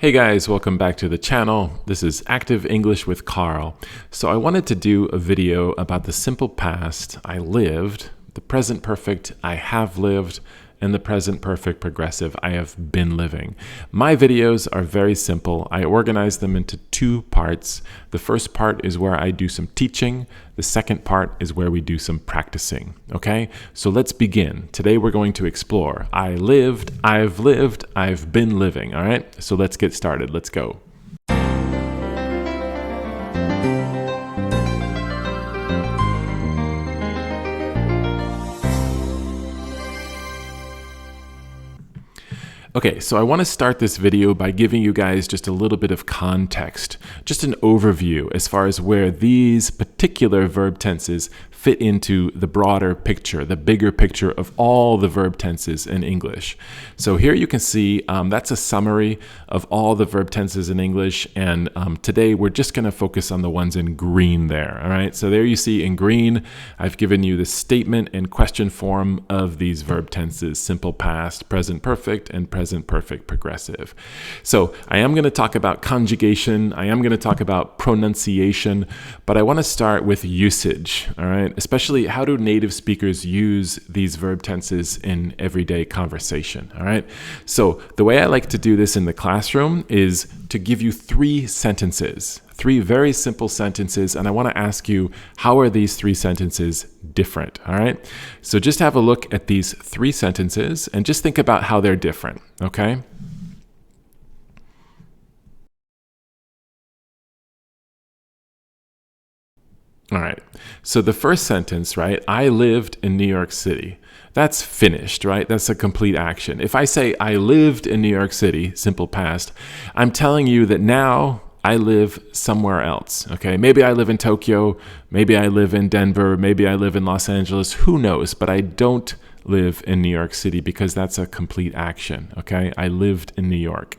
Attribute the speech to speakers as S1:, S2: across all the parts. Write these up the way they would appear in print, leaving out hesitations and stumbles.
S1: Hey guys, welcome back to the channel. This is Active English with Carl. So I wanted to do a video about the simple past, I lived, the present perfect, I have lived, and the present perfect progressive, I have been living. My videos are very simple. I organize them into two parts. The first part is where I do some teaching. The second part is where we do some practicing. Okay, so let's begin. Today we're going to explore I lived, I've been living. All right, so let's get started. Let's go. Okay, so I want to start this video by giving you guys just a little bit of context, just an overview as far as where these particular verb tenses fit into the broader picture, the bigger picture of all the verb tenses in English. So here you can see that's a summary of all the verb tenses in English, and today we're just going to focus on the ones in green there, all right? So there you see in green, I've given you the statement and question form of these verb tenses, simple past, present perfect, and present perfect progressive. So I am going to talk about conjugation, I am going to talk about pronunciation, but I want to start with usage, all right? Especially how do native speakers use these verb tenses in everyday conversation, all right? So the way I like to do this in the classroom is to give you three sentences, three very simple sentences, and I want to ask you, how are these three sentences different, all right? So just have a look at these three sentences and just think about how they're different, okay? All right, so the first sentence, right? I lived in New York City. That's finished, right? That's a complete action. If I say I lived in New York City, simple past, I'm telling you that now I live somewhere else, okay? Maybe I live in Tokyo, maybe I live in Denver, maybe I live in Los Angeles, who knows? But I don't live in New York City because that's a complete action, okay? I lived in New York.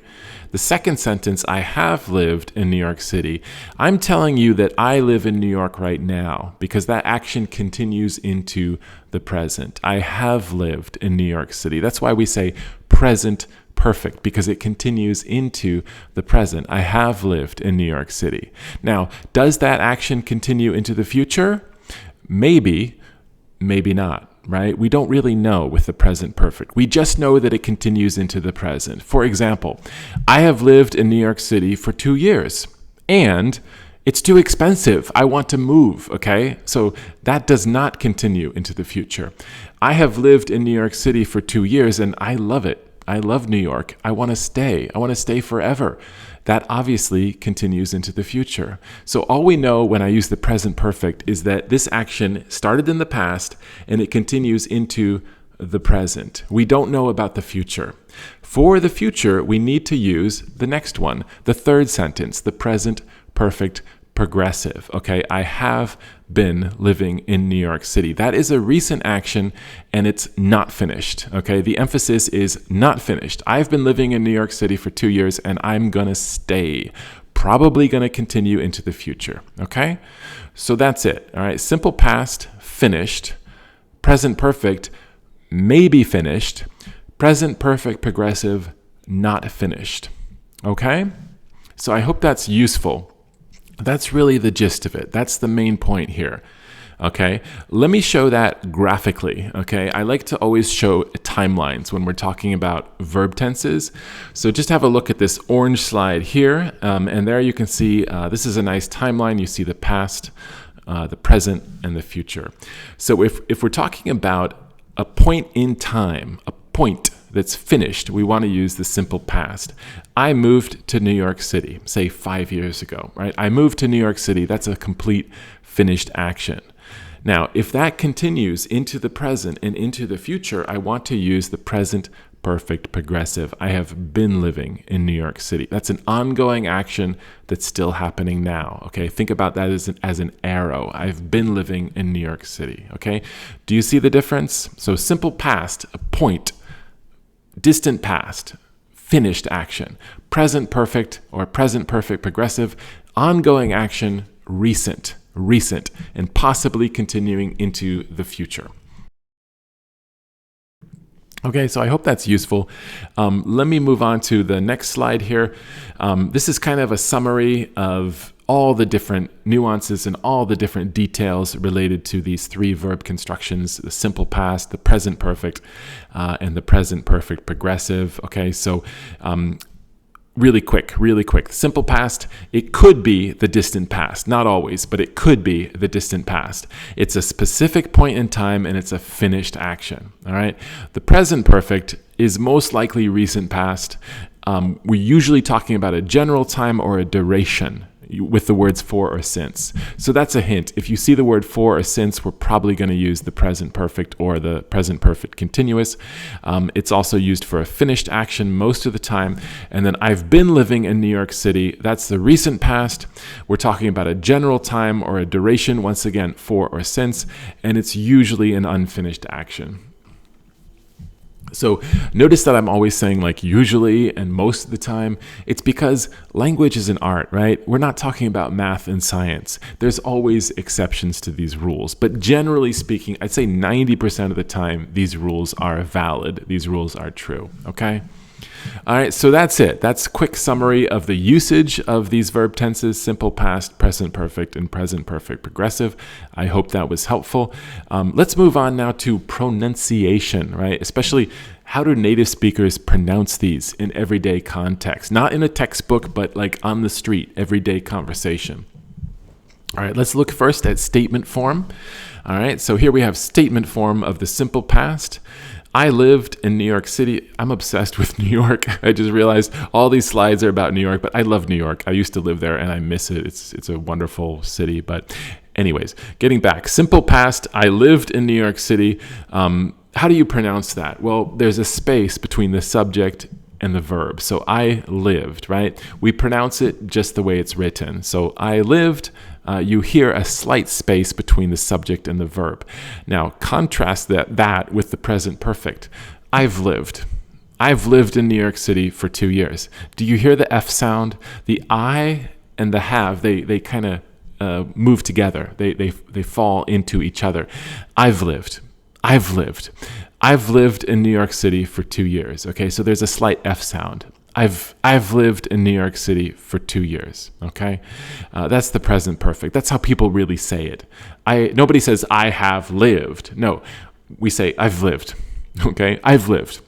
S1: The second sentence, I have lived in New York City. I'm telling you that I live in New York right now because that action continues into the present. I have lived in New York City. That's why we say present perfect, because it continues into the present. I have lived in New York City. Now, does that action continue into the future? Maybe, maybe not. Right? We don't really know with the present perfect. We just know that it continues into the present. For example, I have lived in New York City for 2 years and it's too expensive. I want to move, okay? So that does not continue into the future. I have lived in New York City for 2 years and I love it. I love New York. I want to stay. I want to stay forever. That obviously continues into the future. So all we know when I use the present perfect is that this action started in the past and it continues into the present. We don't know about the future. For the future, we need to use the next one, the third sentence, the present perfect progressive, okay? I have been living in New York City. That is a recent action and it's not finished, okay? The emphasis is not finished. I've been living in New York City for 2 years and I'm gonna stay. Probably gonna continue into the future, okay? So that's it, all right? Simple past, finished. Present perfect, maybe finished. Present perfect progressive, not finished, okay? So I hope that's useful. That's really the gist of it. That's the main point here. Okay, let me show that graphically. Okay, I like to always show timelines when we're talking about verb tenses. So just have a look at this orange slide here, and there you can see this is a nice timeline. You see the past, the present, and the future. So if we're talking about a point in time, a point that's finished, we want to use the simple past. I moved to New York City, say 5 years ago, right? I moved to New York City. That's a complete finished action. Now, if that continues into the present and into the future, I want to use the present perfect progressive. I have been living in New York City. That's an ongoing action that's still happening now, okay? Think about that as an arrow. I've been living in New York City, okay? Do you see the difference? So simple past, a point. Distant past, finished action. Present perfect or present perfect progressive, ongoing action, recent, and possibly continuing into the future. Okay, so I hope that's useful. Let me move on to the next slide here. This is kind of a summary of all the different nuances and all the different details related to these three verb constructions: the simple past, the present perfect, and the present perfect progressive. Okay, so really quick. Simple past, it could be the distant past. Not always, but it could be the distant past. It's a specific point in time and it's a finished action. All right. The present perfect is most likely recent past. We're usually talking about a general time or a duration with the words for or since. So that's a hint. If you see the word for or since, we're probably going to use the present perfect or the present perfect continuous. It's also used for a finished action most of the time. And then I've been living in New York City. That's the recent past. We're talking about a general time or a duration, once again, for or since, and it's usually an unfinished action. So notice that I'm always saying like usually and most of the time. It's because language is an art, right? We're not talking about math and science. There's always exceptions to these rules. But generally speaking, I'd say 90% of the time, these rules are valid. These rules are true, okay? All right, so that's it. That's a quick summary of the usage of these verb tenses: simple past, present perfect, and present perfect progressive. I hope that was helpful. Let's move on now to pronunciation, right? Especially how do native speakers pronounce these in everyday context? Not in a textbook, but like on the street, everyday conversation. All right, let's look first at statement form. All right, so here we have statement form of the simple past. I lived in New York City. I'm obsessed with New York. I just realized all these slides are about New York, but I love New York. I used to live there and I miss it. It's a wonderful city. But anyways, getting back, simple past, I lived in New York City. How do you pronounce that? Well, there's a space between the subject and the verb. So I lived, right? We pronounce it just the way it's written. So I lived. You hear a slight space between the subject and the verb. Now, contrast that with the present perfect. I've lived. I've lived in New York City for 2 years. Do you hear the F sound? The I and the have, they kind of move together. They fall into each other. I've lived. I've lived. I've lived in New York City for 2 years. Okay, so there's a slight F sound. I've lived in New York City for 2 years. Okay, that's the present perfect. That's how people really say it. Nobody says I have lived. No, we say I've lived. Okay, I've lived.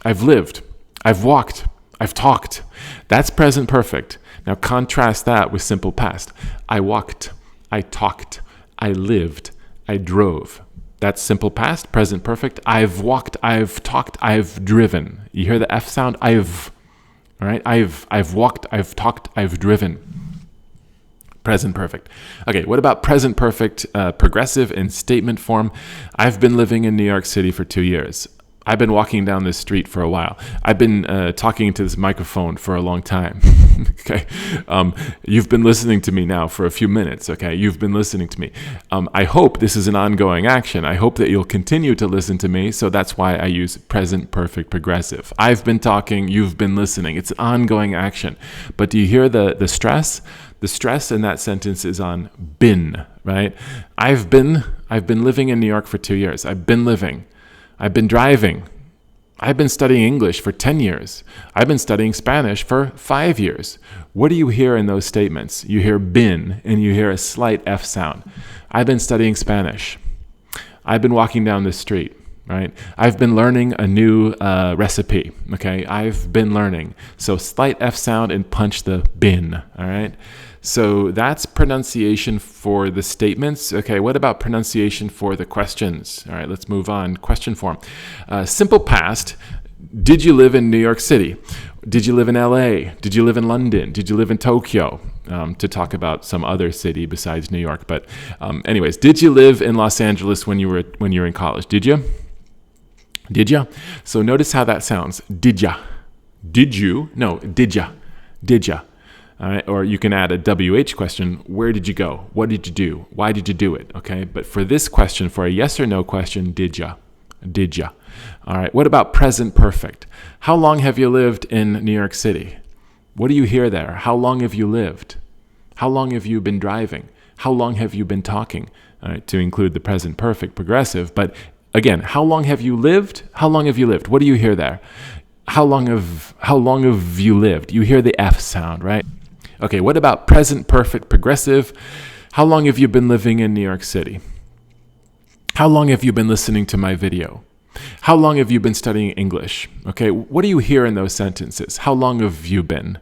S1: I've lived. I've walked. I've talked. That's present perfect. Now contrast that with simple past. I walked. I talked. I lived. I drove. That's simple past, present perfect. I've walked, I've talked, I've driven. You hear the F sound? I've, all right? I've walked, I've talked, I've driven. Present perfect. Okay, what about present perfect, progressive in statement form? I've been living in New York City for 2 years. I've been walking down this street for a while. I've been talking into this microphone for a long time. Okay, you've been listening to me now for a few minutes. Okay, you've been listening to me. I hope this is an ongoing action. I hope that you'll continue to listen to me. So that's why I use present perfect progressive. I've been talking. You've been listening. It's an ongoing action. But do you hear the stress? The stress in that sentence is on been. Right? I've been living in New York for 2 years. I've been living. I've been driving. I've been studying English for 10 years. I've been studying Spanish for 5 years. What do you hear in those statements? You hear been, and you hear a slight F sound. I've been studying Spanish. I've been walking down the street, right? I've been learning a new recipe, okay? I've been learning. So slight F sound and punch the been, all right? So that's pronunciation for the statements. Okay, what about pronunciation for the questions? All right, let's move on. Question form. Simple past. Did you live in New York City? Did you live in LA? Did you live in London? Did you live in Tokyo? To talk about some other city besides New York. But anyways, did you live in Los Angeles when you were in college? Did you? Did ya? So notice how that sounds. Did ya? Did you? No, did ya? Did ya? All right, or you can add a WH question. Where did you go? What did you do? Why did you do it? Okay, but for this question, for a yes or no question, did ya? Did ya? All right, what about present perfect? How long have you lived in New York City? What do you hear there? How long have you lived? How long have you been driving? How long have you been talking? All right, to include the present perfect progressive, but Again, how long have you lived? How long have you lived? What do you hear there? How long have you lived? You hear the F sound, right? Okay, what about present perfect progressive? How long have you been living in New York City? How long have you been listening to my video? How long have you been studying English? Okay, what do you hear in those sentences? How long have you been?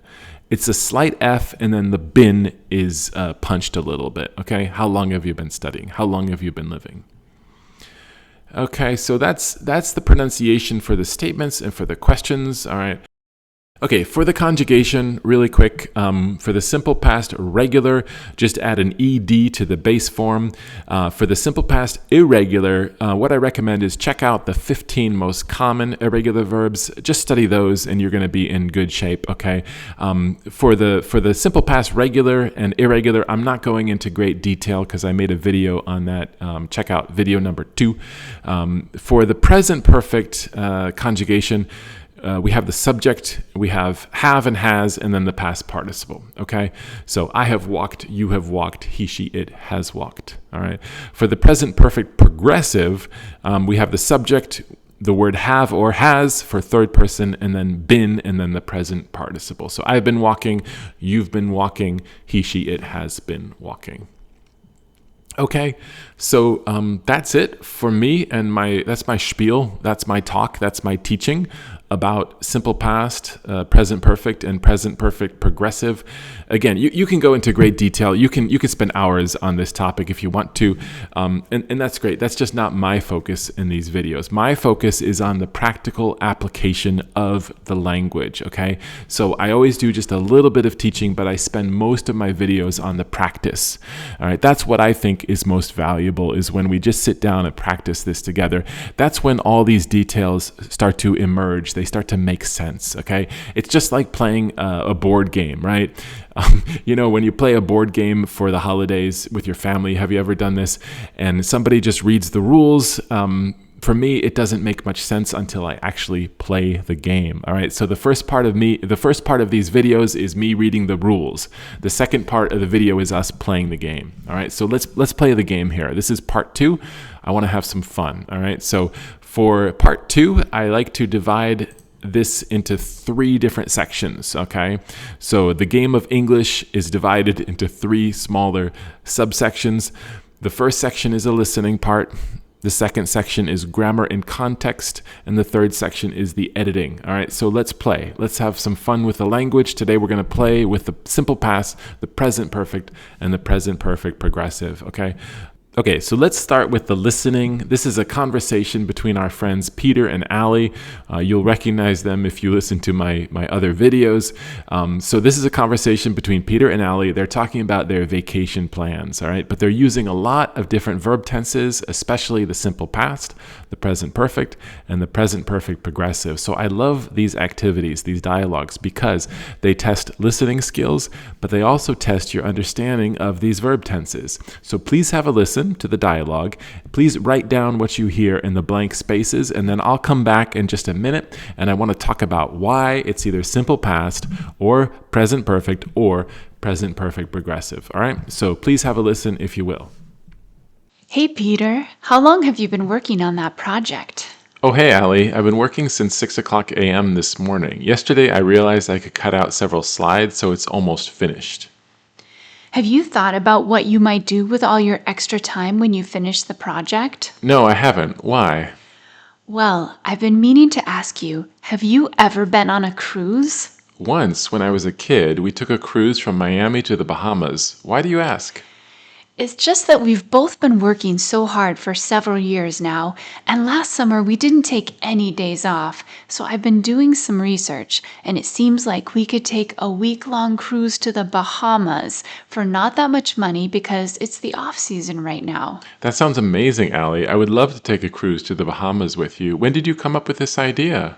S1: It's a slight F, and then the been is punched a little bit. Okay, how long have you been studying? How long have you been living? Okay, so that's the pronunciation for the statements and for the questions. All right. Okay, for the conjugation, really quick, for the simple past regular, just add an ed to the base form. For the simple past irregular, what I recommend is check out the 15 most common irregular verbs. Just study those and you're going to be in good shape, okay? For the simple past regular and irregular, I'm not going into great detail because I made a video on that. Check out video number 2. For the present perfect conjugation, we have the subject, we have and has, and then the past participle, okay? So I have walked, you have walked, he, she, it has walked, all right? For the present perfect progressive, we have the subject, the word have or has for third person, and then been, and then the present participle. So I've been walking, you've been walking, he, she, it has been walking. Okay, so that's it for me, and that's my spiel, that's my talk, that's my teaching about simple past, present perfect, and present perfect progressive. Again, you can go into great detail. You can spend hours on this topic if you want to, and that's great. That's just not my focus in these videos. My focus is on the practical application of the language, okay? So I always do just a little bit of teaching, but I spend most of my videos on the practice, all right? That's what I think is most valuable, is when we just sit down and practice this together. That's when all these details start to emerge. They start to make sense, okay? It's just like playing a board game, right? When you play a board game for the holidays with your family, have you ever done this? And somebody just reads the rules. For me, it doesn't make much sense until I actually play the game. All right. So the first part of these videos is me reading the rules. The second part of the video is us playing the game. All right. So let's play the game here. This is part 2. I want to have some fun. All right. So for part 2, I like to divide this into 3 different sections, okay? So the game of English is divided into 3 smaller subsections. The first section is a listening part. The second section is grammar and context, and the third section is the editing. All right, so let's play. Let's have some fun with the language. Today we're going to play with the simple past, the present perfect, and the present perfect progressive, okay? Okay, so let's start with the listening. This is a conversation between our friends Peter and Allie. You'll recognize them if you listen to my other videos. So this is a conversation between Peter and Allie. They're talking about their vacation plans, all right? But they're using a lot of different verb tenses, especially the simple past, the present perfect, and the present perfect progressive. So I love these activities, these dialogues, because they test listening skills, but they also test your understanding of these verb tenses. So please have a listen to the dialogue. Please write down what you hear in the blank spaces, and then I'll come back in just a minute, and I want to talk about why it's either simple past or present perfect or present perfect progressive. All right? So please have a listen if you will.
S2: Hey, Peter. How long have you been working on that project?
S1: Oh, hey, Allie. I've been working since 6 o'clock a.m. this morning. Yesterday, I realized I could cut out several slides, so it's almost finished.
S2: Have you thought about what you might do with all your extra time when you finish the project?
S1: No, I haven't. Why?
S2: Well, I've been meaning to ask you, have you ever been on a cruise?
S1: Once, when I was a kid, we took a cruise from Miami to the Bahamas. Why do you ask?
S2: It's just that we've both been working so hard for several years now, and last summer we didn't take any days off, so I've been doing some research, and it seems like we could take a week-long cruise to the Bahamas for not that much money because it's the off-season right now.
S1: That sounds amazing, Allie. I would love to take a cruise to the Bahamas with you. When did you come up with this idea?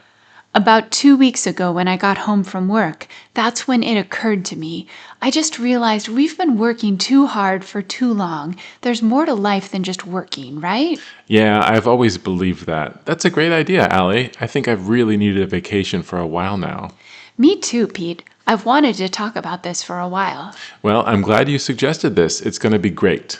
S2: About 2 weeks ago when I got home from work, that's when it occurred to me. I just realized we've been working too hard for too long. There's more to life than just working, right?
S1: Yeah, I've always believed that. That's a great idea, Allie. I think I've really needed a vacation for a while now.
S2: Me too, Pete. I've wanted to talk about this for a while.
S1: Well, I'm glad you suggested this. It's going to be great.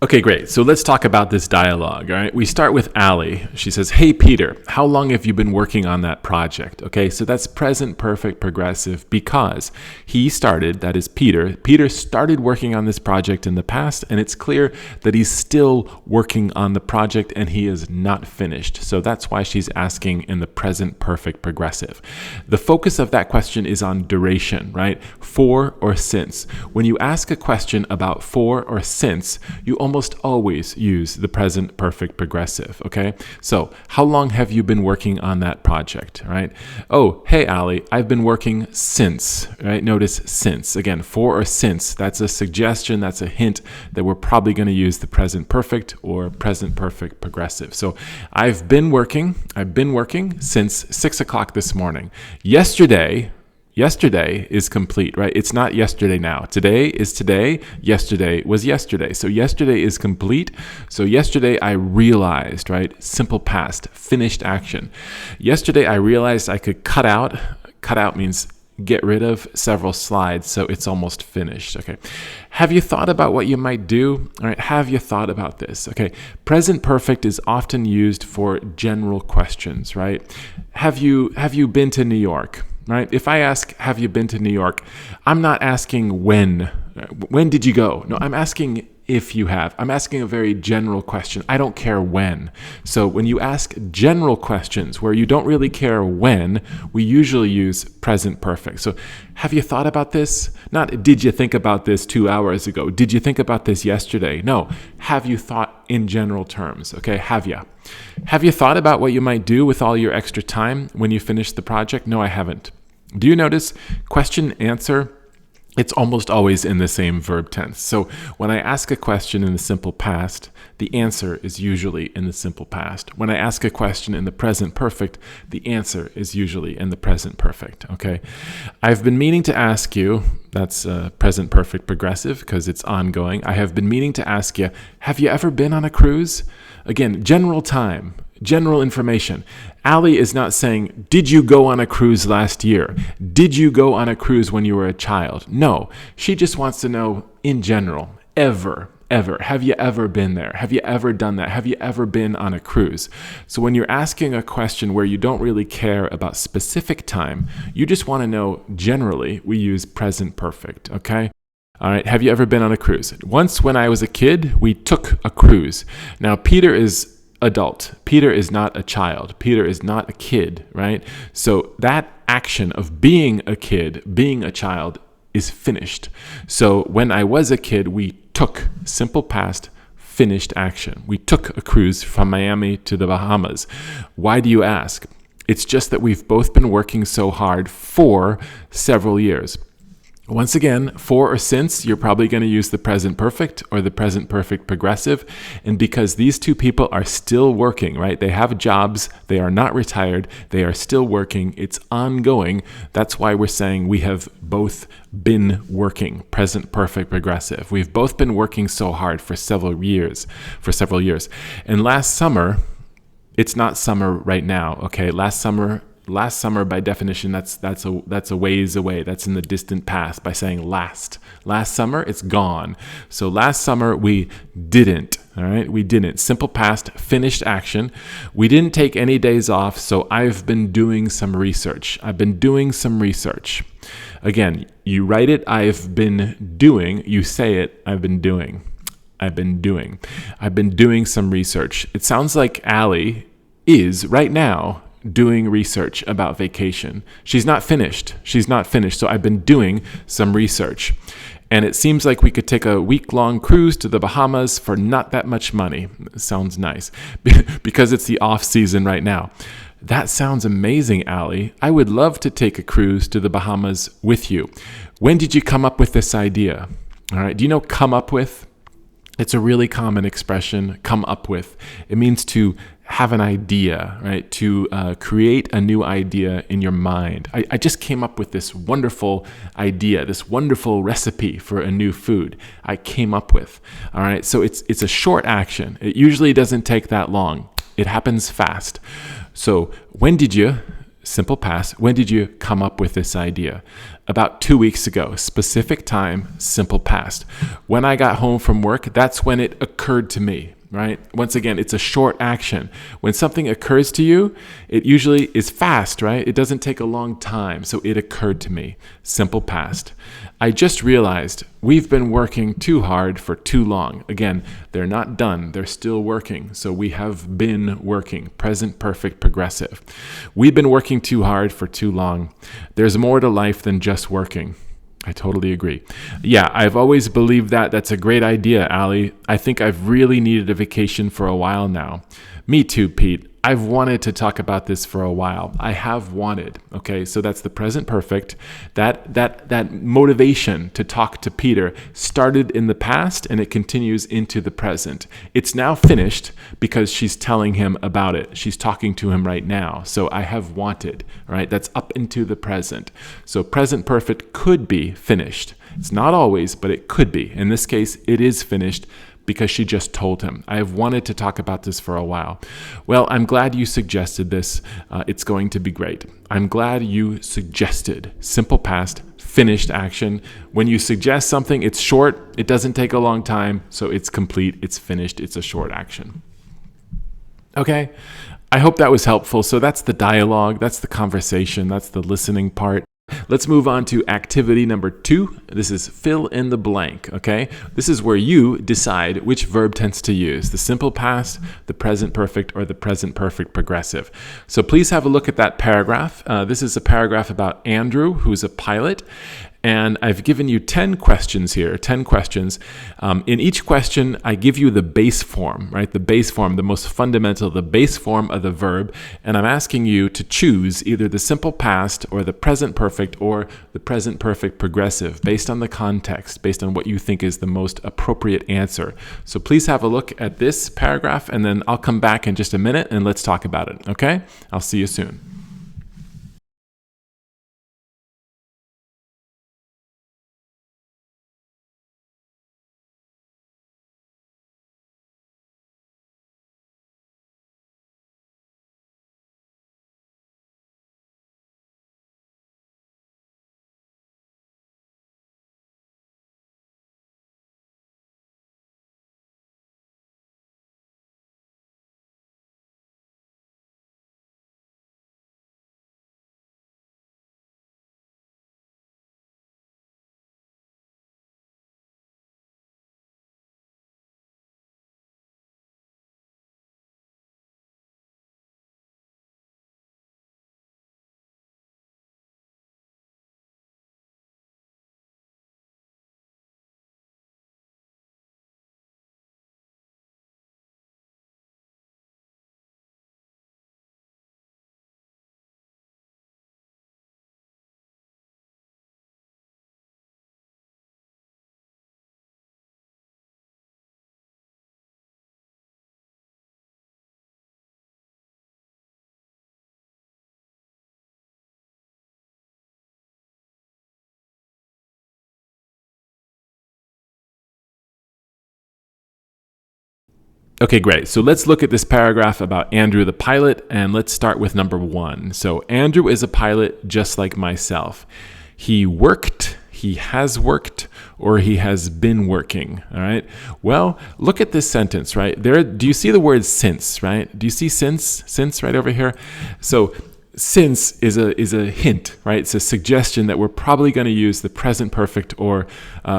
S1: Okay, great. So let's talk about this dialogue, all right? We start with Allie. She says, "Hey, Peter, how long have you been working on that project?" Okay, so that's present perfect progressive because he started, that is Peter. Peter started working on this project in the past, and it's clear that he's still working on the project and he is not finished. So that's why she's asking in the present perfect progressive. The focus of that question is on duration, right? For or since. When you ask a question about for or since, you almost always use the present perfect progressive, okay? So, how long have you been working on that project, right? Oh, hey, Allie, I've been working since, right? Notice since. Again, for or since, that's a suggestion, that's a hint that we're probably going to use the present perfect or present perfect progressive. So, I've been working since 6 o'clock this morning. Yesterday is complete, right? It's not yesterday now. Today is today. Yesterday was yesterday. So yesterday is complete. So yesterday I realized, right? Simple past, finished action. Yesterday I realized I could cut out means get rid of several slides, so it's almost finished. Okay. Have you thought about what you might do? All right. Have you thought about this? Okay. Present perfect is often used for general questions, right? Have you been to New York? Right? If I ask, have you been to New York? I'm not asking when. When did you go? No, I'm asking if you have. I'm asking a very general question. I don't care when. So when you ask general questions where you don't really care when, we usually use present perfect. So have you thought about this? Not did you think about this 2 hours ago? Did you think about this yesterday? No. Have you thought in general terms? Okay, have you? Have you thought about what you might do with all your extra time when you finish the project? No, I haven't. Do you notice question, answer? It's almost always in the same verb tense. So when I ask a question in the simple past, the answer is usually in the simple past. When I ask a question in the present perfect, the answer is usually in the present perfect. Okay. I've been meaning to ask you, that's present perfect progressive because it's ongoing. I have been meaning to ask you, have you ever been on a cruise? Again, general time. General information. Allie is not saying, did you go on a cruise last year? Did you go on a cruise when you were a child? No, she just wants to know in general, ever. Have you ever been there? Have you ever done that? Have you ever been on a cruise? So when you're asking a question where you don't really care about specific time, you just want to know generally, we use present perfect, okay? All right, have you ever been on a cruise? Once when I was a kid, we took a cruise. Now, Peter is adult. Peter is not a child. Peter is not a kid, right? So that action of being a kid, being a child is finished. So when I was a kid, we took simple past finished action. We took a cruise from Miami to the Bahamas. Why do you ask? It's just that we've both been working so hard for several years. Once again, for or since, you're probably going to use the present perfect or the present perfect progressive. And because these two people are still working, right? They have jobs. They are not retired. They are still working. It's ongoing. That's why we're saying we have both been working, present perfect progressive. We've both been working so hard for several years. And last summer, it's not summer right now, okay? Last summer, by definition, that's a ways away. That's in the distant past. By saying last summer, it's gone. So last summer we didn't. All right, we didn't. Simple past, finished action. We didn't take any days off. So I've been doing some research. Again, you write it. I've been doing. You say it. I've been doing. I've been doing some research. It sounds like Allie is right now doing research about vacation. She's not finished. So I've been doing some research. And it seems like we could take a week-long cruise to the Bahamas for not that much money. Sounds nice. Because it's the off season right now. That sounds amazing, Allie. I would love to take a cruise to the Bahamas with you. When did you come up with this idea? All right. Do you know come up with? It's a really common expression, come up with. It means to have an idea, right? To create a new idea in your mind. I just came up with this wonderful idea, this wonderful recipe for a new food I came up with. All right, so it's a short action. It usually doesn't take that long. It happens fast. So when did you, simple past, when did you come up with this idea? About 2 weeks ago, specific time, simple past. When I got home from work, that's when it occurred to me, right? Once again, it's a short action. When something occurs to you, it usually is fast, right? It doesn't take a long time. So it occurred to me, simple past. I just realized we've been working too hard for too long. Again, they're not done. They're still working. So we have been working, present perfect progressive. We've been working too hard for too long. There's more to life than just working. I totally agree. Yeah, I've always believed that. That's a great idea, Ali. I think I've really needed a vacation for a while now. Me too, Pete. I've wanted to talk about this for a while. I have wanted. Okay, so that's the present perfect. That motivation to talk to Peter started in the past and it continues into the present. It's now finished because she's telling him about it. She's talking to him right now. So I have wanted, right? That's up into the present. So present perfect could be finished. It's not always, but it could be. In this case, it is finished because she just told him. I have wanted to talk about this for a while. Well, I'm glad you suggested this. It's going to be great. I'm glad you suggested simple past, finished action. When you suggest something, it's short, it doesn't take a long time, so it's complete, it's finished, it's a short action. Okay, I hope that was helpful. So that's the dialogue, that's the conversation, that's the listening part. Let's move on to activity number 2. This is fill in the blank, okay? This is where you decide which verb tense to use, the simple past, the present perfect, or the present perfect progressive. So please have a look at that paragraph. This is a paragraph about Andrew, who's a pilot. And I've given you 10 questions here, 10 questions. In each question, I give you the base form, right? The base form, the most fundamental, the base form of the verb. And I'm asking you to choose either the simple past or the present perfect or the present perfect progressive based on the context, based on what you think is the most appropriate answer. So please have a look at this paragraph and then I'll come back in just a minute and let's talk about it, okay? I'll see you soon. Okay, great. So let's look at this paragraph about Andrew the pilot, and let's start with number 1. So Andrew is a pilot just like myself. He worked, he has worked, or he has been working, all right? Well, look at this sentence, right? There, do you see the word since, right? Do you see since right over here? So since is a hint, right? It's a suggestion that we're probably going to use the present perfect or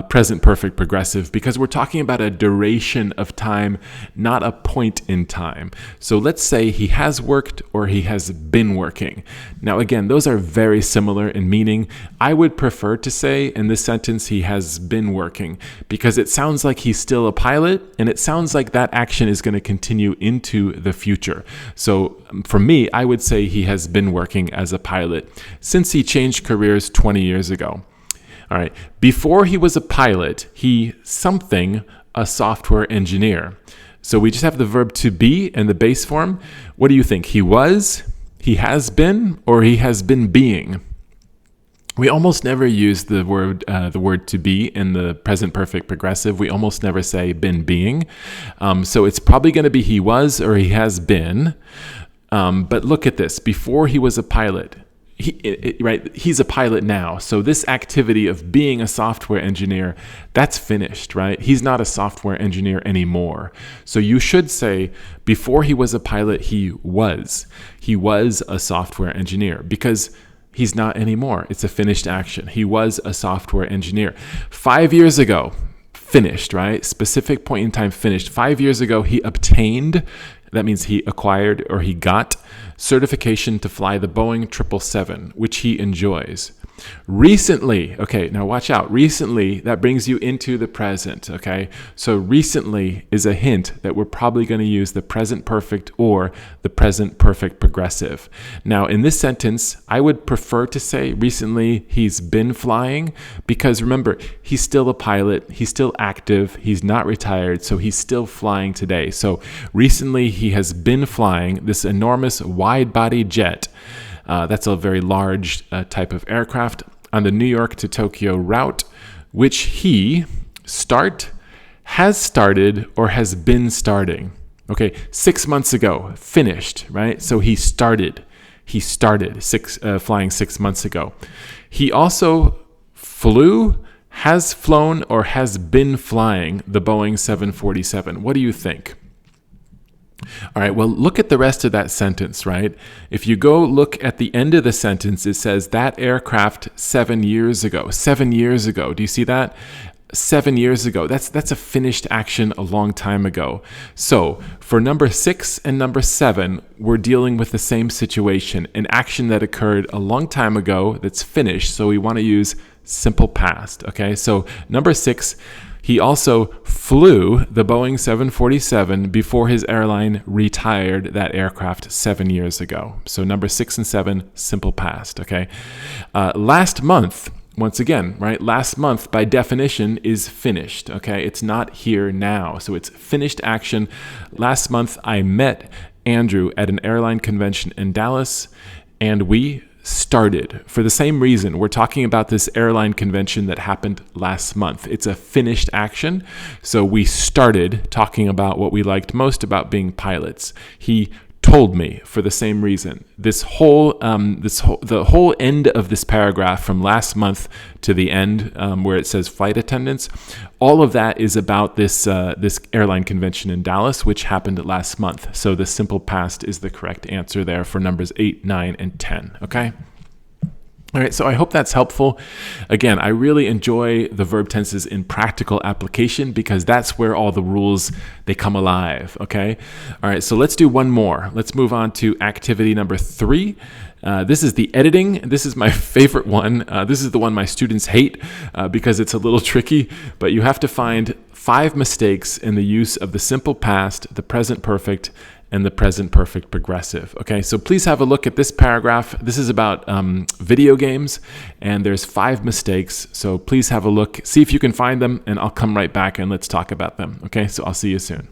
S1: present perfect progressive because we're talking about a duration of time, not a point in time. So let's say he has worked or he has been working. Now, again, those are very similar in meaning. I would prefer to say in this sentence he has been working because it sounds like he's still a pilot and it sounds like that action is going to continue into the future. So for me, I would say he has been working as a pilot since he changed careers 20 years ago. All right. Before he was a pilot, he something a software engineer. So we just have the verb to be and the base form. What do you think? He was, he has been, or he has been being? We almost never use the word to be in the present perfect progressive. We almost never say been being. So it's probably going to be he was or he has been. But look at this. Before he was a pilot, right? He's a pilot now. So this activity of being a software engineer, that's finished, right? He's not a software engineer anymore. So you should say, before he was a pilot, he was. He was a software engineer, because he's not anymore. It's a finished action. He was a software engineer. 5 years ago, finished, right? Specific point in time, finished. 5 years ago, he obtained, that means he acquired or he got certification to fly the Boeing 777, which he enjoys. Recently, okay, now watch out. Recently, that brings you into the present, okay? So recently is a hint that we're probably going to use the present perfect or the present perfect progressive. Now, in this sentence, I would prefer to say recently he's been flying, because remember, he's still a pilot, he's still active, he's not retired, so he's still flying today. So recently he has been flying this enormous wide-body jet. That's a very large type of aircraft on the New York to Tokyo route, which he has started or has been starting. Okay, 6 months ago, finished, right? So he started flying 6 months ago. He also has flown, or has been flying the Boeing 747. What do you think? All right, well, look at the rest of that sentence, right? If you go look at the end of the sentence, it says that aircraft 7 years ago. 7 years ago. Do you see that? 7 years ago. That's a finished action a long time ago. So for number 6 and number 7, we're dealing with the same situation, an action that occurred a long time ago that's finished. So we want to use simple past. Okay, so number 6, he also flew the Boeing 747 before his airline retired that aircraft 7 years ago. So number 6 and 7, simple past, okay? Last month, once again, right? Last month, by definition, is finished, okay? It's not here now. So it's finished action. Last month, I met Andrew at an airline convention in Dallas, and we started for the same reason. We're talking about this airline convention that happened last month. It's a finished action. So we started talking about what we liked most about being pilots. He told me for the same reason. The whole end of this paragraph from last month to the end, where it says flight attendants, all of that is about this airline convention in Dallas, which happened last month. So the simple past is the correct answer there for numbers 8, 9, and 10. Okay. All right, so I hope that's helpful. Again, I really enjoy the verb tenses in practical application, because that's where all the rules, they come alive, okay? All right, so let's do one more. Let's move on to activity number 3. This is the editing. This is my favorite one. This is the one my students hate because it's a little tricky, but you have to find 5 mistakes in the use of the simple past, the present perfect, and the present perfect progressive. Okay, so please have a look at this paragraph. This is about video games, and there's 5 mistakes. So please have a look, see if you can find them, and I'll come right back and let's talk about them. Okay, so I'll see you soon.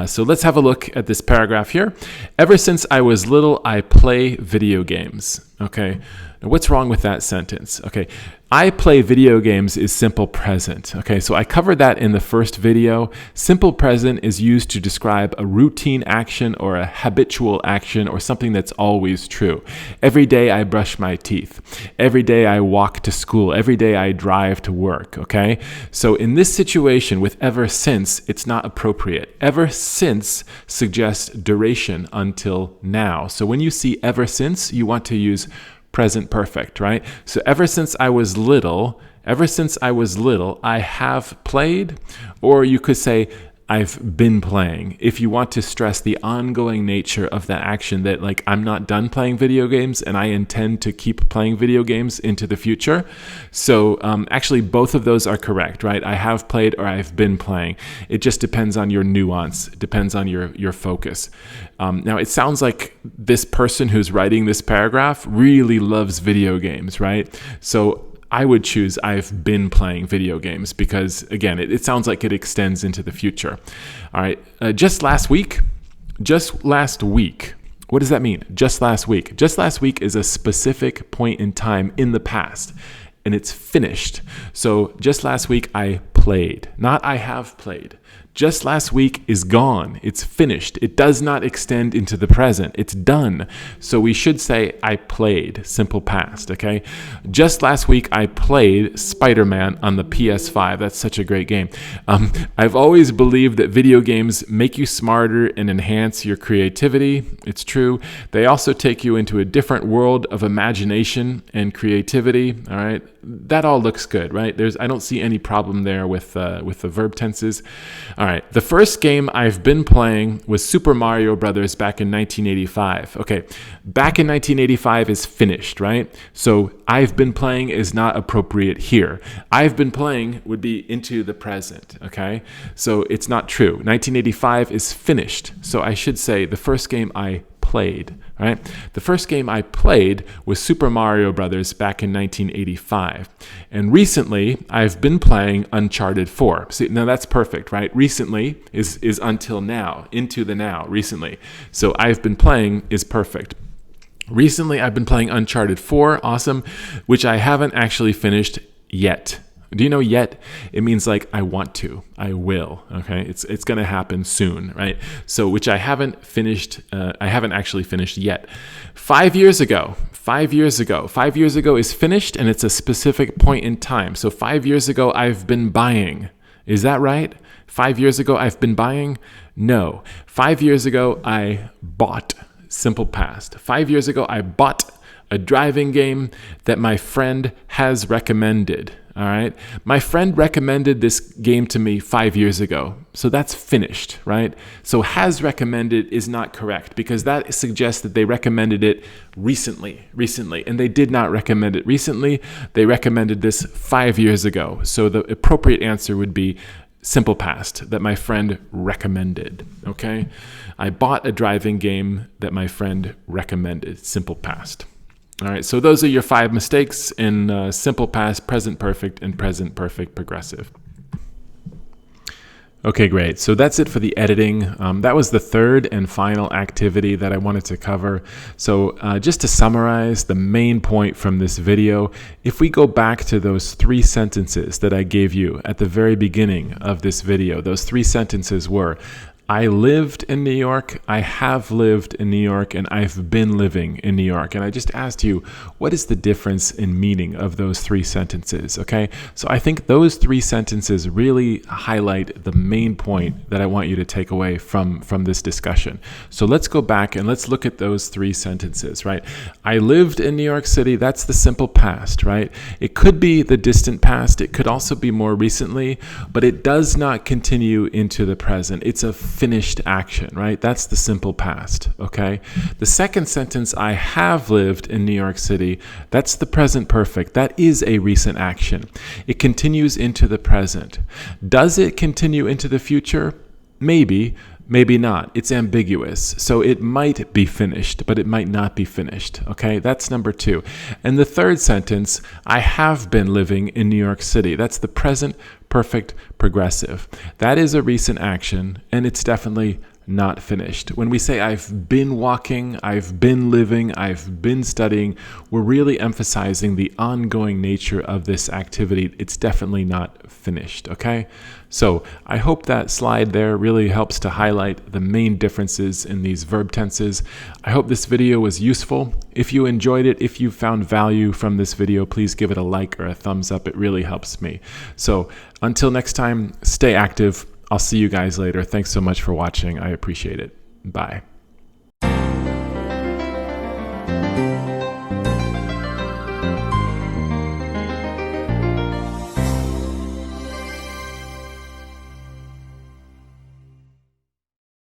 S1: So let's have a look at this paragraph here. Ever since I was little, I play video games. Okay. Now, what's wrong with that sentence? Okay. I play video games is simple present. Okay. So I covered that in the first video. Simple present is used to describe a routine action or a habitual action or something that's always true. Every day I brush my teeth. Every day I walk to school. Every day I drive to work. Okay. So in this situation with ever since, it's not appropriate. Ever since suggests duration until now. So when you see ever since, you want to use present perfect, right? So ever since I was little, I have played, or you could say, I've been playing. If you want to stress the ongoing nature of that action, that like I'm not done playing video games and I intend to keep playing video games into the future. So actually both of those are correct, right? I have played or I've been playing. It just depends on your nuance. It depends on your focus. Now it sounds like this person who's writing this paragraph really loves video games, right? So I would choose I've been playing video games because, again, it sounds like it extends into the future. All right. Just last week. What does that mean? Just last week. Just last week is a specific point in time in the past, and it's finished. So just last week I played, not I have played. Just last week is gone. It's finished. It does not extend into the present. It's done. So we should say I played, simple past, okay? Just last week I played Spider-Man on the PS5. That's such a great game. I've always believed that video games make you smarter and enhance your creativity. It's true. They also take you into a different world of imagination and creativity, all right? That all looks good, right? I don't see any problem there with the verb tenses. All right. The first game I've been playing was Super Mario Brothers back in 1985. Okay. Back in 1985 is finished, right? So I've been playing is not appropriate here. I've been playing would be into the present. Okay. So it's not true. 1985 is finished. So I should say the first game I played, right? The first game I played was Super Mario Brothers back in 1985. And recently, I've been playing Uncharted 4. See, now that's perfect, right? Recently is until now, into the now, recently. So I've been playing is perfect. Recently, I've been playing Uncharted 4, awesome, which I haven't actually finished yet. Do you know yet? It means like I want to, I will, okay? It's going to happen soon, right? So which I haven't actually finished yet. 5 years ago is finished and it's a specific point in time. So 5 years ago, I've been buying. Is that right? 5 years ago, I've been buying? No. 5 years ago, I bought. Simple past. 5 years ago, I bought a driving game that my friend has recommended. All right. My friend recommended this game to me 5 years ago. So that's finished, right? So has recommended is not correct because that suggests that they recommended it recently, and they did not recommend it recently. They recommended this 5 years ago. So the appropriate answer would be simple past, that my friend recommended, okay? I bought a driving game that my friend recommended, simple past. All right, so those are your 5 mistakes in simple past, present perfect, and present perfect progressive. Okay, great. So that's it for the editing. That was the third and final activity that I wanted to cover. So just to summarize the main point from this video, if we go back to those 3 sentences that I gave you at the very beginning of this video, those 3 sentences were, I lived in New York, I have lived in New York, and I've been living in New York. And I just asked you, what is the difference in meaning of those 3 sentences, okay? So I think those 3 sentences really highlight the main point that I want you to take away from this discussion. So let's go back and let's look at those 3 sentences, right? I lived in New York City, that's the simple past, right? It could be the distant past, it could also be more recently, but it does not continue into the present. It's a finished action, right? That's the simple past, okay? The second sentence, I have lived in New York City, that's the present perfect. That is a recent action. It continues into the present. Does it continue into the future? Maybe, maybe not. It's ambiguous. So it might be finished, but it might not be finished, okay? That's number 2. And the third sentence, I have been living in New York City. That's the present perfect progressive. That is a recent action, and it's definitely not finished. When we say I've been walking, I've been living, I've been studying, we're really emphasizing the ongoing nature of this activity. It's definitely not finished, okay? So I hope that slide there really helps to highlight the main differences in these verb tenses. I hope this video was useful. If you enjoyed it, if you found value from this video, please give it a like or a thumbs up. It really helps me. So until next time, stay active. I'll see you guys later. Thanks so much for watching. I appreciate it. Bye.